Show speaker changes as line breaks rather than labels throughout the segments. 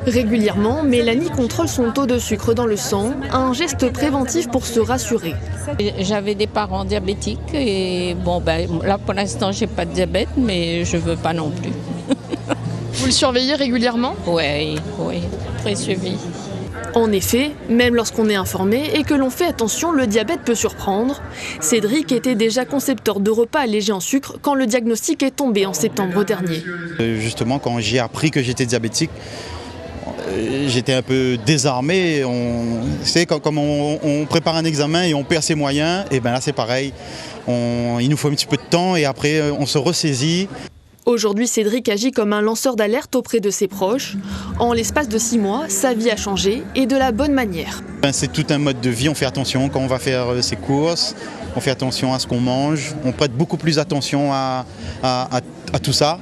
Régulièrement, Mélanie contrôle son taux de sucre dans le sang, un geste préventif pour se rassurer.
J'avais des parents diabétiques et là pour l'instant j'ai pas de diabète, mais je veux pas non plus.
Vous le surveillez régulièrement ?
Oui, très suivi.
En effet, même lorsqu'on est informé et que l'on fait attention, le diabète peut surprendre. Cédric était déjà concepteur de repas allégés en sucre quand le diagnostic est tombé en septembre dernier.
Justement, quand j'ai appris que j'étais diabétique, j'étais un peu désarmé. C'est comme on prépare un examen et on perd ses moyens, et bien là c'est pareil. Il nous faut un petit peu de temps et après on se ressaisit.
Aujourd'hui, Cédric agit comme un lanceur d'alerte auprès de ses proches. En l'espace de 6 mois, sa vie a changé et de la bonne manière.
C'est tout un mode de vie, on fait attention quand on va faire ses courses, on fait attention à ce qu'on mange, on prête beaucoup plus attention à tout ça.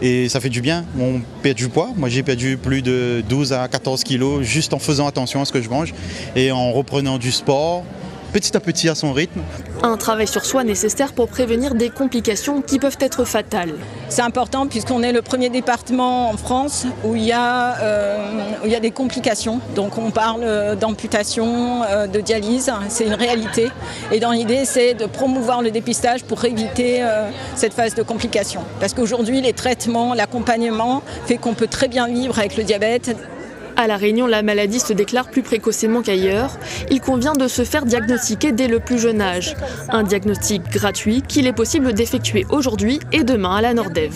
Et ça fait du bien, on perd du poids. Moi j'ai perdu plus de 12 à 14 kilos juste en faisant attention à ce que je mange et en reprenant du sport, petit à petit à son rythme.
Un travail sur soi nécessaire pour prévenir des complications qui peuvent être fatales.
C'est important puisqu'on est le premier département en France où il y a des complications. Donc on parle d'amputation, de dialyse, c'est une réalité. Et dans l'idée, c'est de promouvoir le dépistage pour éviter cette phase de complications. Parce qu'aujourd'hui, les traitements, l'accompagnement fait qu'on peut très bien vivre avec le diabète.
À La Réunion, la maladie se déclare plus précocement qu'ailleurs. Il convient de se faire diagnostiquer dès le plus jeune âge. Un diagnostic gratuit qu'il est possible d'effectuer aujourd'hui et demain à la Nordev.